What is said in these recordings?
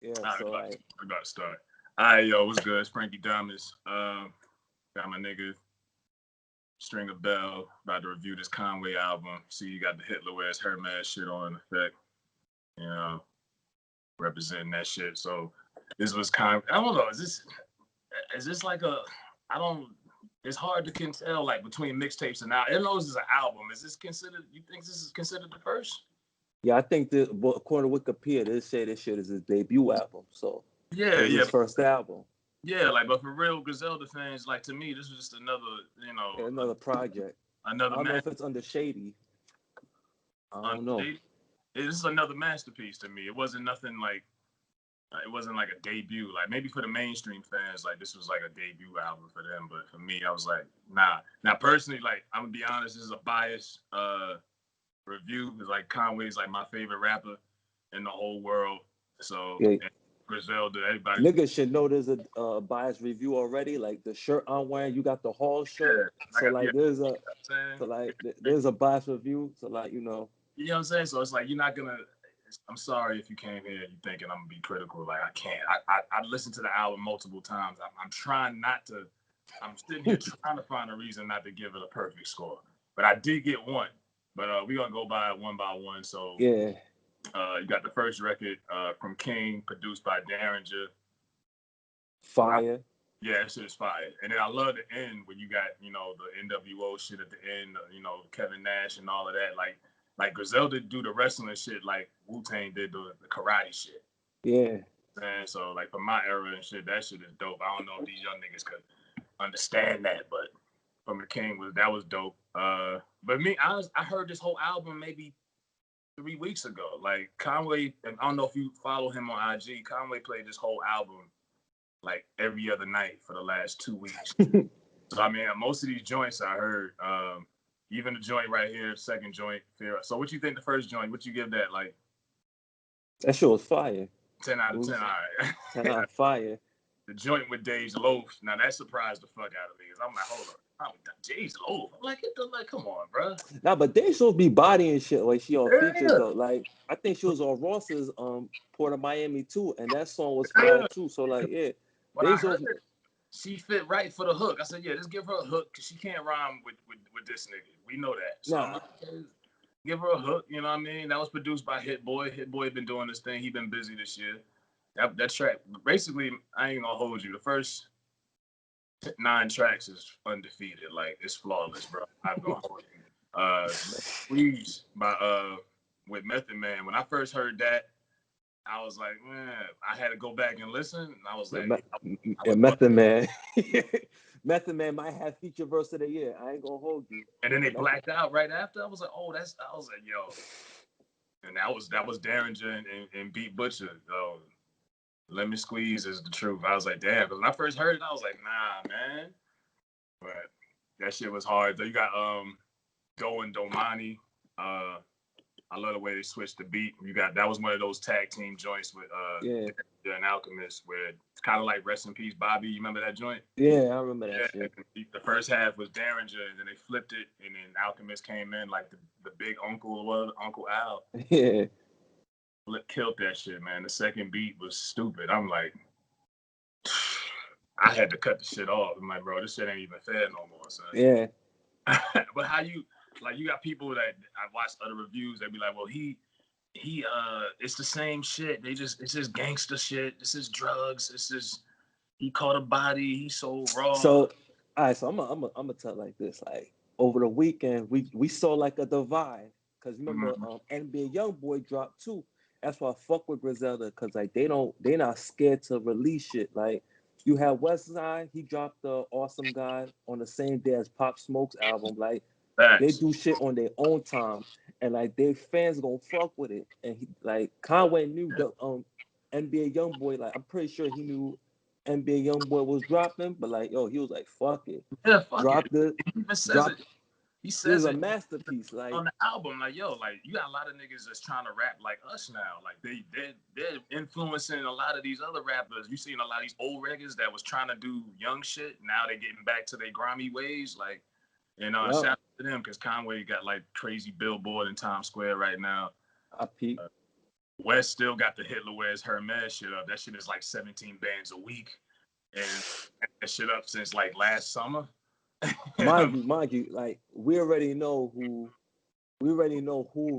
Yeah, All right, so like, we about to start. All right, yo, what's good? It's Frankie Damas. Got my nigga Stringer Bell about to review this Conway album. See, you got the Hitler wears Hermes shit on effect. You know, representing that shit. So this was I don't know. Is this like a? I don't. It's hard to can tell like between mixtapes and now. I know this is an album. Is this considered? You think this is considered the first? yeah, I think that according to Wikipedia, they say this shit is his debut album. So Yeah, it's yeah, his first album. yeah. Like, but for real Griselda fans, like to me, this was just another, Yeah, another project. I another don't know man. if it's under Shady. I don't know. This is another masterpiece to me. It wasn't nothing like it wasn't like a debut. Like maybe for the mainstream fans, like this was like a debut album for them. But for me, I was like, nah. Now personally, like I'm gonna be honest, this is a biased review. It's like Conway's like my favorite rapper in the whole world. So Yeah, and Griselda, everybody. niggas should know there's a bias review already. Like the shirt I'm wearing, you got the Hall shirt. Yeah, I So got yeah. like You know there's a bias review. So like You know what I'm saying? So it's like you're not gonna. I'm sorry if you came here and you thinking I'm gonna be critical. Like I can't. I listened to the album multiple times. I'm trying not to. I'm sitting here trying to find a reason not to give it a perfect score. But I did get one. But we're gonna go by one. So yeah, you got the first record from King, produced by Derringer. What I fire. Yeah, that shit is fire. And then I love the end when you got, the NWO shit at the end, Kevin Nash and all of that. Like Griselda do the wrestling shit like Wu-Tang did the karate shit. Yeah, And so like for my era and shit, that shit is dope. I don't know if these young niggas could understand that, but from the King that was dope. But me, I heard this whole album maybe 3 weeks ago. Like Conway, I don't know if you follow him on IG. Conway played this whole album like every other night for the last 2 weeks. So I mean, most of these joints I heard, even the joint right here, second joint. So what you think the first joint? What you give that? Like that shit was fire. 10 out It of 10. was All 10 right. out of fire. The joint with Dave's Loaf. Now that surprised the fuck out of me. I'm like, hold on, Dave's Loaf. I'm like, come on, bro. Nah, but they supposed to be bodying shit like she on features Yeah, though. Like I think she was on Ross's Port of Miami too, and that song was fire yeah. too. So like yeah, When they I heard supposed it, she fit right for the hook. I said, yeah, just give her a hook because she can't rhyme with this nigga. We know that. So I'm nah. like, okay, give her a hook. You know what I mean? That was produced by Hit Boy. Hit Boy been doing this thing. He been busy this year. That track, basically, I ain't gonna hold you. The first 9 tracks is undefeated. Like it's flawless, bro. I'm gonna hold you. Squeeze by with Method Man. When I first heard that, I was like, man, I had to go back and listen. And I was Yeah, like, I was Method Man. Method Man might have feature verse of the year. I ain't gonna hold you. and then they Method, blacked out right after. I was like, oh, I was like, yo. And that was Derringer and Beat Butcher. So Let Me Squeeze is the truth. I was like, damn. Because when I first heard it, I was like, nah, man. But that shit was hard. So you got Do and Domani. Uh, I love the way they switched the beat. You got that was one of those tag team joints with yeah, Derringer and Alchemist, where it's kind of like Rest in Peace, Bobby. You remember that joint? yeah, I remember that Yeah. shit. The first half was Derringer, and then they flipped it, and then Alchemist came in like the big uncle was Uncle Al. Yeah, Killed that shit, man. The second beat was stupid. I'm like, I had to cut the shit off. I'm like, bro, this shit ain't even fair no more, son. yeah. But how you like? You got people that I watched other reviews. They be like, well, it's the same shit. It's just gangster shit. This is drugs. This is he caught a body. He so raw. So, all right. So I'm gonna tell like this. Like over the weekend, we saw like a divide. Cause remember, Mm-hmm. NBA YoungBoy dropped too. That's why I fuck with Griselda. Cause like they not scared to release shit. Like you have Westside, he dropped the Awesome God on the same day as Pop Smoke's album. Like they Facts. do shit on their own time, and like their fans gonna fuck with it. And he, like Conway knew Yeah, the NBA YoungBoy. Like I'm pretty sure he knew NBA YoungBoy was dropping, but like yo, he was like fuck it, yeah, fuck it. dropped it, He even says it. dropped. He It was says a it masterpiece. Like on the album. Like, yo, like you got a lot of niggas that's trying to rap like us now. Like they're influencing a lot of these other rappers. You seen a lot of these old records that was trying to do young shit. Now they getting back to their grimy ways. Like, and yep, shout out to them because Conway got like crazy billboard in Times Square right now. I peep. West still got the Hitler Wears Hermes shit up. That shit is like 17 bands a week, and that shit up since like last summer. Mind you, like we already know who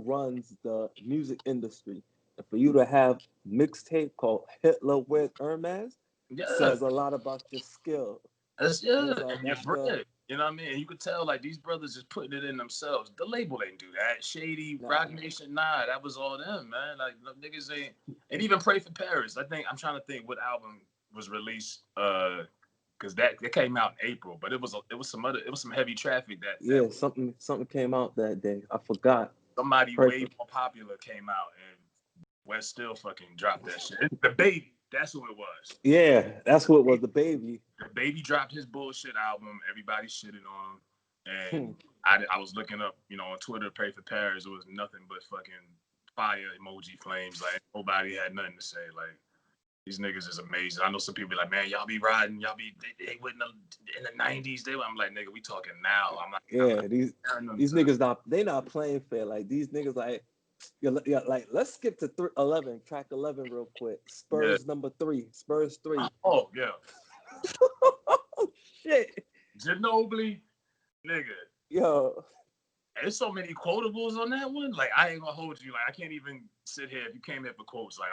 runs the music industry. And for you to have mixtape called Hitler with Hermes Yeah, says a lot about your skill. that's And yeah, it's like and your that's the bread. You know what I mean? And you could tell like these brothers just putting it in themselves. The label ain't do that. Shady, nah, Rock Nation, nah, that was all them, man. Like niggas ain't, and even Pray for Paris. I think I'm trying to think what album was released. Because that came out in April, but it was some heavy traffic that yeah, something came out that day. I forgot. somebody Pray way for, more popular came out and West still fucking dropped that shit. The Baby, that's who it was. yeah, that's what The was the baby. Baby dropped his bullshit album. Everybody shitted on him, Hmm. and I was looking up, on Twitter, Pray for Paris. It was nothing but fucking fire emoji flames. Like nobody had nothing to say. Like these niggas is amazing. I know some people be like, man, y'all be riding, they went in the '90s. I'm like, nigga, we talking now. I'm not Yeah, comparing them these to. niggas not playing fair. Like these niggas like yeah, like let's skip to 11, track 11 real quick. Yeah. Spurs number 3, Spurs 3. Oh yeah. Oh shit. Ginobili, nigga. Yo, There's so many quotables on that one. Like I ain't gonna hold you. Like I can't even sit here if you came here for quotes. Like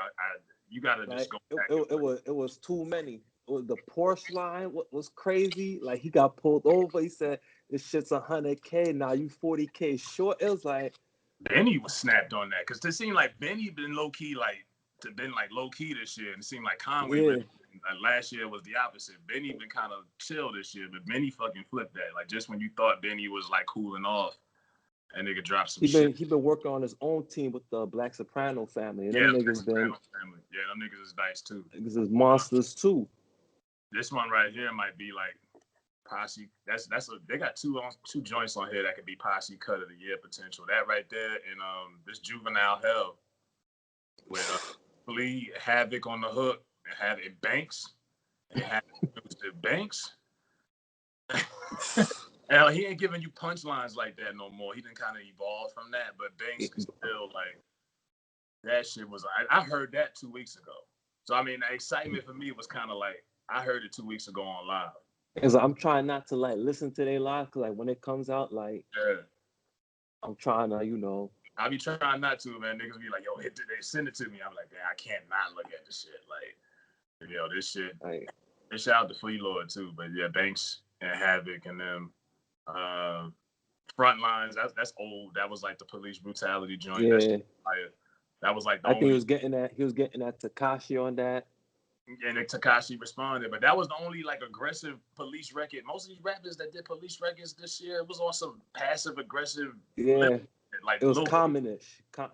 you gotta just like go back and it was too many. The Porsche line was crazy. Like he got pulled over. He said this shit's 100K. Now you 40K short. It was like, Benny was snapped on that because it seemed like Benny been low key like low key this year, and it seemed like Conway yeah. really last year was the opposite. Benny been kind of chill this year, but Benny fucking flipped that. Like just when you thought Benny was like cooling off, and nigga dropped some shit. He been working on his own team with the Black Soprano family. And Yeah, them Black niggas been Soprano family. Yeah, them niggas is nice too. niggas is monsters too. This one right here might be like posse. They got two joints on here that could be posse cut of the year potential. That right there and this Juvenile Hell with Flea, Havoc on the hook, and Havoc Banks, and Havoc Banks. And he ain't giving you punchlines like that no more. He didn't kind of evolve from that, but Banks is still like that shit was. I heard that 2 weeks ago. So I mean, the excitement for me was kind of like I heard it 2 weeks ago on live. Cause I'm trying not to like listen to their live, cause like when it comes out, like Yeah. I'm trying to, I be trying not to, man. Niggas be like, yo, they send it to me. I'm like, man, I can't not look at this shit. Like, this shit. like And shout out to Flea Lord too. But yeah, Banks and Havoc and them. Uh, Front Lines, that's old. That was like the police brutality joint. yeah. That was like the I think only. he was getting at Takashi on that. And Takashi responded, but that was the only like aggressive police record. Most of these rappers that did police records this year, it was on some passive aggressive, Yeah, like it was little,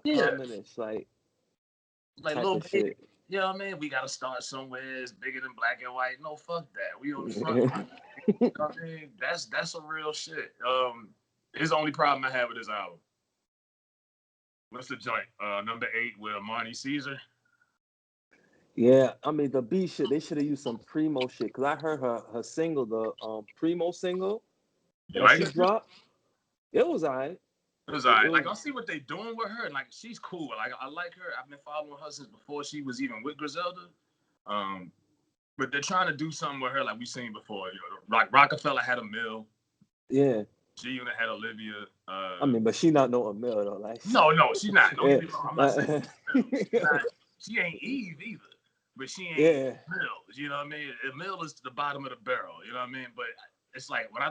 yeah, commonish, like type little of baby. shit. You know what I mean? We gotta start somewhere. It's bigger than black and white. No, fuck that. We on the front line. You know what I mean? That's some real shit. Here's the only problem I have with this album. What's the joint? Number 8 with Amani Caesar. Yeah, I mean the B shit. They should have used some Primo shit, cause I heard her single, the Primo single You that like she it? dropped. It was alright. It was It alright. Like was I'll see what they doing with her. Like she's cool. Like I like her. I've been following her since before she was even with Griselda. Um, but they're trying to do something with her like we've seen before. Like Rockefeller had a mill. yeah. G Unit had Olivia. I mean, but she not no Amel though. Like No, she's not. Don't yeah, get me wrong. I'm not saying like, she's not. She ain't Eve either, but she ain't yeah. Mills. You know what I mean? Mill is to the bottom of the barrel. You know what I mean? But it's like when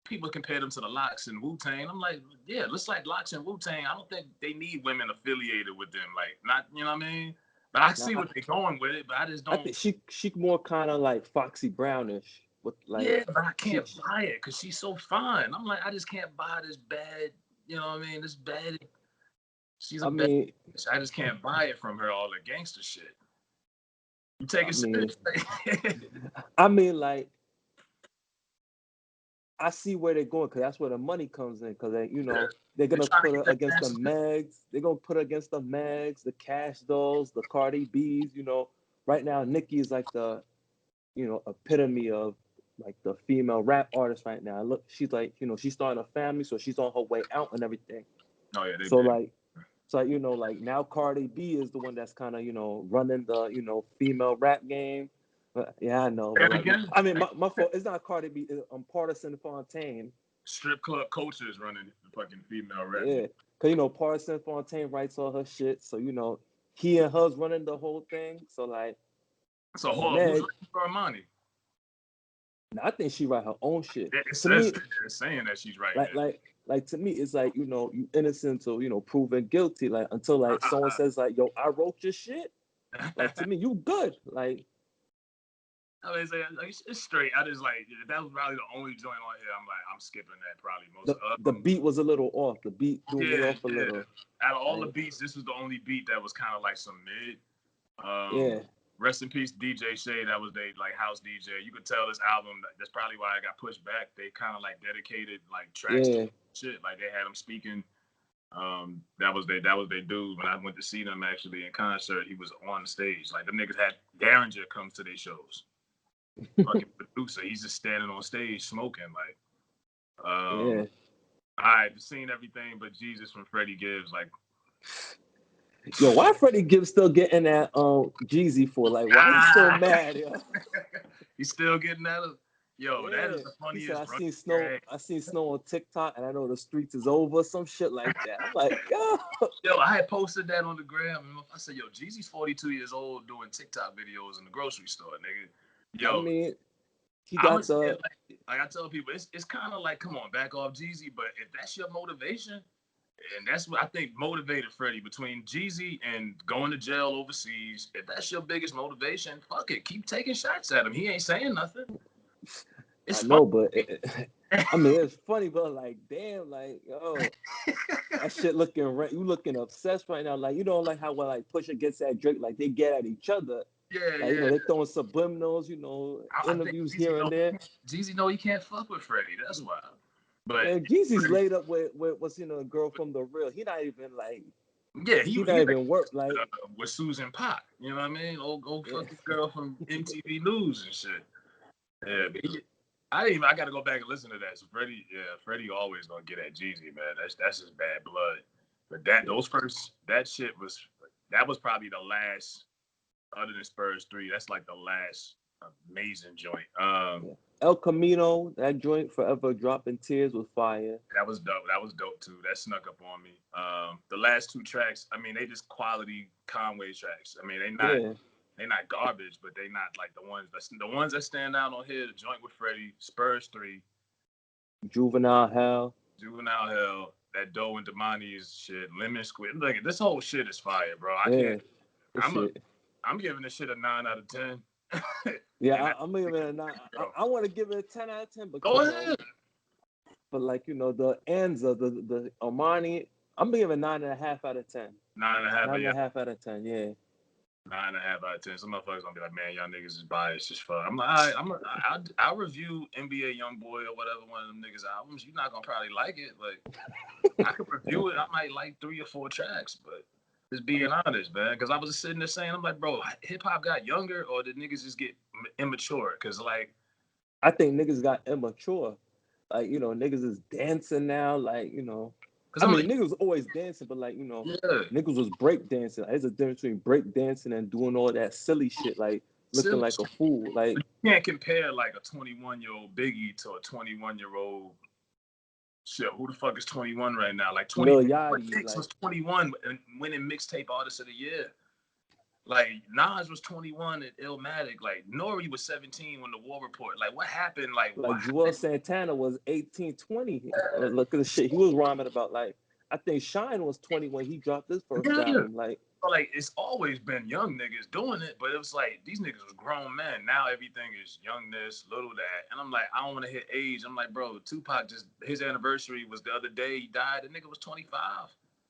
people compare them to the Locks and Wu Tang, I'm like, yeah, looks like Locks and Wu Tang. I don't think they need women affiliated with them. Like, not, you know what I mean? But I Nah, see what they're going with it, but I just I don't. think she more kind of like Foxy Brownish with like Yeah, but I she. can't buy it because she's so fine. I'm like, I just can't buy this bad. You know what I mean? This bad. She's a I bad. mean, I just can't buy it from her. All the gangster shit. You take I it mean, seriously. I mean, like I see where they're going because that's where the money comes in. Because Yeah. they're They're gonna trying to put her get that against the massive. Megs. They're gonna put her against the Megs, the Cash Dolls, the Cardi B's. Right now Nicki is like the epitome of like the female rap artist right now. Look, she's like she's starting a family, so she's on her way out and everything. Oh yeah, they So big. like So like now Cardi B is the one that's kind of running the female rap game. Yeah, I know, but And like again, I mean, my fault. It's not Cardi B. I'm Partisan Fontaine. strip club culture is running the fucking female rap game. Yeah, cause Partisan Fontaine writes all her shit. So he and her's running the whole thing. So like, So hold on, who's man, writing for Armani? I think she write her own shit. It To says me, it's saying that she's writing like it. like like to me, it's like you innocent till proven guilty. Like until like someone says like, yo, I wrote your shit. Like to me, you good. Like I mean, it's straight. I just like that was probably the only joint on here. I'm like, I'm skipping that probably most of the them. beat was a little off. The beat threw me Yeah, off a yeah. little. Out of all the Like beats, this was the only beat that was kind of like some mid. yeah, Rest in peace, DJ Shay. That was they like house DJ. You could tell this album. That's probably why I got pushed back. They kind of like dedicated like tracks to yeah, shit. Like they had them speaking. That was their dude. When I went to see them actually in concert, he was on the stage. Like the niggas had Derringer comes to their shows. Fucking producer. He's just standing on stage smoking. Like, yeah. I've seen everything but Jesus from Freddie Gibbs. Like, Yo, why Freddie Gibbs still getting that Jeezy for? Like, why he still mad? Yo? He's still getting that. Yo, that is Yeah. the He said funniest I running seen snow. gag. I seen snow on TikTok, and I know the streets is over. Some shit like that. I'm like, yo. Yo, I had posted that on the gram. And I said, yo, Jeezy's 42 years old doing TikTok videos in the grocery store, nigga. I Yo, mean, he I'm gonna got say the. it like I tell people, it's kind of like, come on, back off Jeezy. But if that's your motivation, and that's what I think motivated Freddie between Jeezy and going to jail overseas. If that's your biggest motivation, fuck it, keep taking shots at him. He ain't saying nothing. It's I fun. know, but I mean, it's funny, but like, damn, like, yo, that shit looking right. You looking obsessed right now. Like, like how when like Pusha gets at Drake, like they get at each other. Yeah, Like, yeah. they throwing subliminals, I think interviews here and there. Jeezy know he can't fuck with Freddie. That's why. But Man, Jeezy's laid up with what's a girl from the real. He not even like yeah, he he not even work like with Susan Pot. You know what I mean? Old yeah. fucking girl from MTV News and shit. Yeah, but I gotta go back and listen to that. So Freddie always gonna get at Jeezy, man. That's just bad blood. But Yeah. that shit was probably the last other than Spurs 3. That's like the last amazing joint. Yeah. El Camino, that joint Forever Dropping Tears was fire. That was dope. That was dope too. That snuck up on me. The last two tracks, I mean, they just quality Conway tracks. I mean, Yeah. they not garbage, but they not like the ones that stand out on here. The joint with Freddie, Spurs 3, Juvenile Hell. Juvenile Hell, that Doe and Damani's shit, Lemon Squid. Look, this whole shit is fire, bro. I Yeah. can't. This I'm a. shit. I'm giving this shit a 9 out of 10. Yeah, And I'm gonna give it a nine. bro, I want to give it a 10 out of 10, but go ahead. but like the Anza, the Armani, I'm gonna give it 9.5 out of 10. Nine and a half. Nine and Yeah, a half out of 10. Yeah. 9.5 out of 10. Some motherfuckers gonna be like, man, y'all niggas is biased just fuck. I'm like, all right, I'll review NBA YoungBoy or whatever one of them niggas albums. You're not gonna probably like it, but I could review it. I might like 3 or 4 tracks, but just being honest, man. Because I was just sitting there saying, I'm like, bro, hip hop got younger, or did niggas just get immature? Because like, I think niggas got immature. Like, niggas is dancing now. Like, because I I'm mean, like, niggas was always dancing, but like, yeah, niggas was break dancing. There's a difference between break dancing and doing all that silly shit, like looking silly. like a fool. Like, You can't compare like a 21-year-old Biggie to a 21-year-old. Shit, who the fuck is 21 right now? Like Lil 20, Yachty, Six like, was 21 and winning mixtape artist of the year. Like Nas was 21 at Illmatic. Like Nori was 17 when the War Report. Like what happened? Like what? Joel Santana was 18, 20. Look at the shit he was rhyming about. Like, I think Shine was 20 when he dropped his first Yeah. album. Like, Like it's always been young niggas doing it, but it was like these niggas was grown men. Now everything is young this, little that, and I'm like, I don't want to hit age. I'm like, bro, Tupac just his anniversary was the other day. He died. The nigga was 25.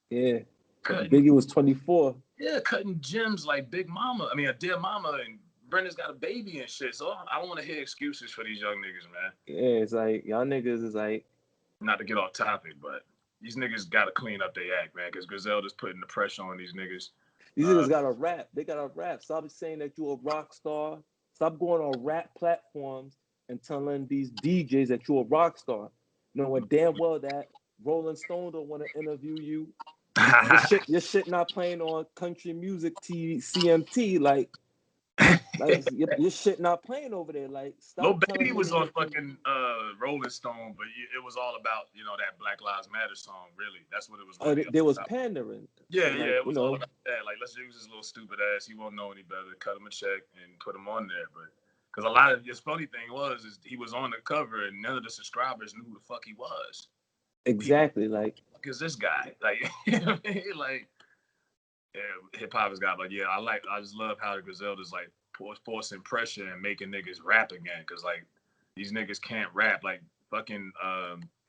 yeah, Cutting, Biggie was 24. yeah, cutting gems like Big Mama. I mean, a Dear Mama, and Brenda's got a baby and shit. So I don't want to hear excuses for these young niggas, man. Yeah, it's like y'all niggas is like Not to get off topic, but these niggas got to clean up their act, man, because Griselda's putting the pressure on these niggas. these niggas gotta rap. They gotta rap. Stop saying that you're a rock star. Stop going on rap platforms and telling these DJs that you're a rock star. Knowing damn well that Rolling Stone don't want to interview you. Your shit not playing on country music CMT, your shit not playing over there. Like, Lil stop Baby telling was niggas on what you. fucking Rolling Stone, but it was all about that Black Lives Matter song. Really, that's what it was really There was about. pandering, Yeah, and yeah, like, it was all about that. Like, let's use his little stupid ass. He won't know any better. Cut him a check and put him on there. But because a lot of his funny thing is he was on the cover and none of the subscribers knew who the fuck he was. People, exactly, like, fuck is this guy? Like, you know what I mean? Like, yeah, hip hop has got like, yeah, I just love how the Griselda's like forcing pressure and making niggas rap again. Cause like these niggas can't rap. Like fucking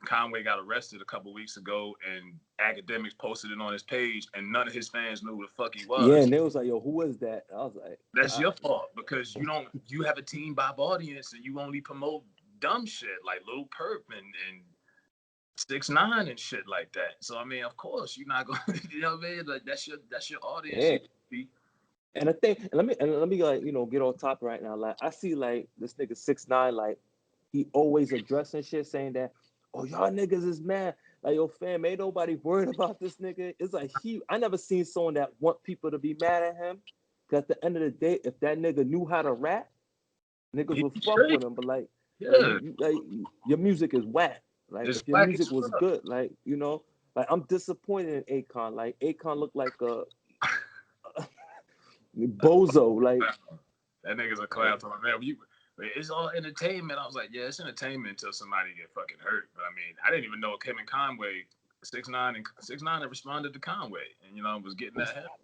Conway got arrested a couple weeks ago and academics posted it on his page and none of his fans knew who the fuck he yeah, was. and they was like, yo, who is that? I was like, That's your fault because you have a Teen Bop audience and you only promote dumb shit like Lil Perp and 6ix9ine and shit like that. So I mean, of course, you're not gonna, you know what I mean? Like that's your audience. yeah. And I think, and let me like, get on top right now. Like, I see like this nigga 6ix9ine, like, he always addressing shit, saying that, oh, y'all niggas is mad. Like, yo, fam, ain't nobody worried about this nigga. It's like I never seen someone that want people to be mad at him. Cause at the end of the day, if that nigga knew how to rap, niggas He would fuck straight. with him. But like Yeah, your music is whack. Like, it's if your whack as music was fuck. good, like I'm disappointed in Akon. Like, Akon looked like a bozo. That nigga's a clown. To my man, it's all entertainment. I was like, yeah, it's entertainment until somebody get fucking hurt. But I mean, I didn't even know Kevin Conway, 6ix9ine responded to Conway, and was getting that help.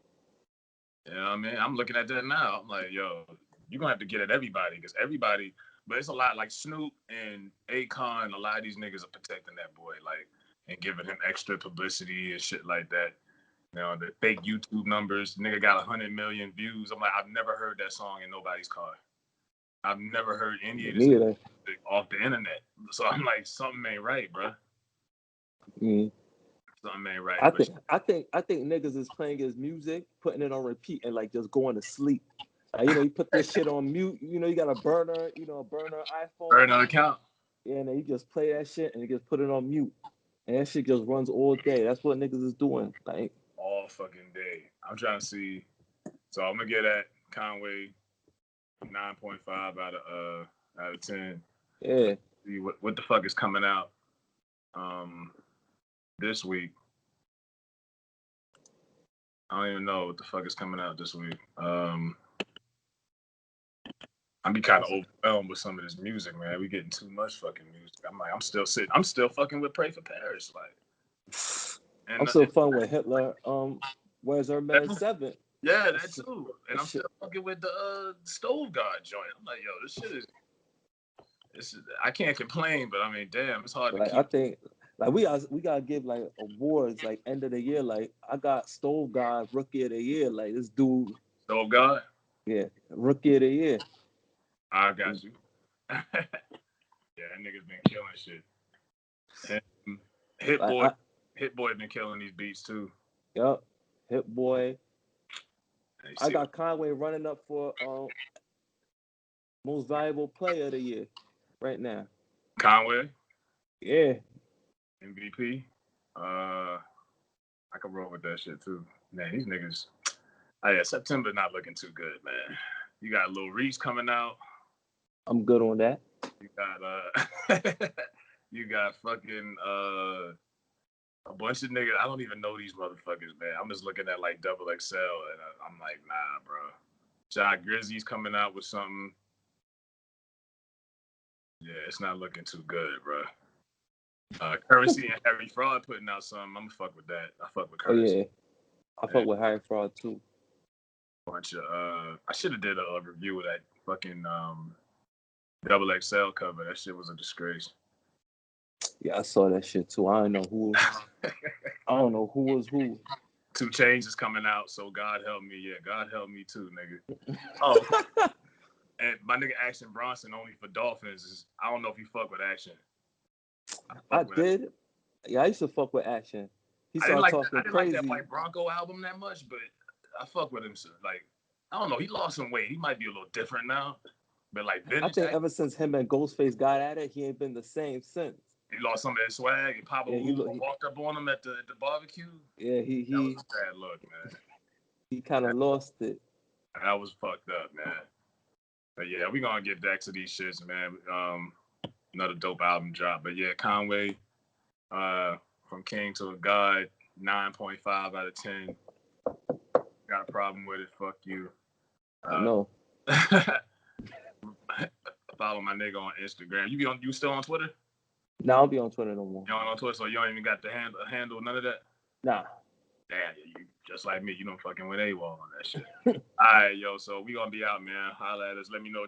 You know what I mean? I'm looking at that now. I'm like, yo, you're gonna have to get at everybody because everybody. But it's a lot like Snoop and Akon. A lot of these niggas are protecting that boy, like, and giving him extra publicity and shit like that. The fake YouTube numbers. Nigga got 100 million views. I'm like, I've never heard that song in nobody's car. I've never heard any of this Neither. off the internet. So I'm like, something ain't right, bro. Mm. Something ain't right. I But think I think I think niggas is playing his music, putting it on repeat, and like just going to sleep. You put this shit on mute. You got a burner iPhone. burn an account Yeah, and then you just play that shit and you just put it on mute, and that shit just runs all day. That's what niggas is doing. Like, all fucking day. I'm trying to see. So I'm gonna get at Conway 9.5 out of 10. yeah, See what the fuck is coming out this week. I don't even know what the fuck is coming out this week. I'm be kind of overwhelmed with some of this music, man. We getting too much fucking music. I'm like, I'm still fucking with Pray for Paris, like, I'm and so fun with Hitler. Where's our man 7? yeah, That that shit, too. And that I'm shit. still fucking with the Stove God joint. I'm like, yo, this shit is. I can't complain, but I mean, damn, it's hard to Like, I keep. think, like, we gotta give like awards like end of the year. Like, I got Stove God Rookie of the Year. Like, this dude, Stove God, yeah, Rookie of the Year. I got you. Yeah, that nigga's been killing shit. And Hit Like, Boy, Hit Boy been killing these beats too. yup, Hit Boy. I See got Conway running up for most valuable player of the year right now. Conway, Yeah, MVP. I can roll with that shit too. Man, these niggas. Oh yeah, September not looking too good, man. You got Lil Reese coming out. I'm good on that. You got you got fucking a bunch of niggas. I don't even know these motherfuckers, man. I'm just looking at like Double XL, and I'm like, nah, bro. John Grizzy's coming out with something. Yeah, it's not looking too good, bro. Currency and Harry Fraud putting out something. I'm gonna fuck with that. I fuck with Oh Currency. yeah, I fuck And with High Fraud too. bunch of I should have did a review of that fucking Double XL cover. That shit was a disgrace. Yeah, I saw that shit too. I don't know who was who. 2 Chainz is coming out, so God help me. Yeah, God help me too, nigga. Oh, and my nigga Action Bronson only for Dolphins is I don't know if you fuck with Action. I I fuck with Action. did. Yeah, I used to fuck with Action. He I didn't started like talking I didn't like that crazy. White Bronco album that much, but I fuck with him. So, like I don't know, he lost some weight. He might be a little different now, but like I vintage think Action. ever since him and Ghostface got at it, he ain't been the same since. He lost some of his swag. And Papa Yeah, walked up on him at the barbecue. yeah, That was a bad look, man. he kind of lost it. That was fucked up, man. But yeah, we gonna get back to these shits, man. Another dope album drop. But yeah, Conway, from King to a God, 9.5 out of 10. Got a problem with it? Fuck you. I know. Follow my nigga on Instagram. You still on Twitter? Now I don't be on Twitter no more. You don't on Twitter, so you don't even got the handle none of that. Nah. Damn, you just like me. You don't fucking with AWOL on that shit. All right, yo. So we gonna be out, man. Holla at us. Let me know.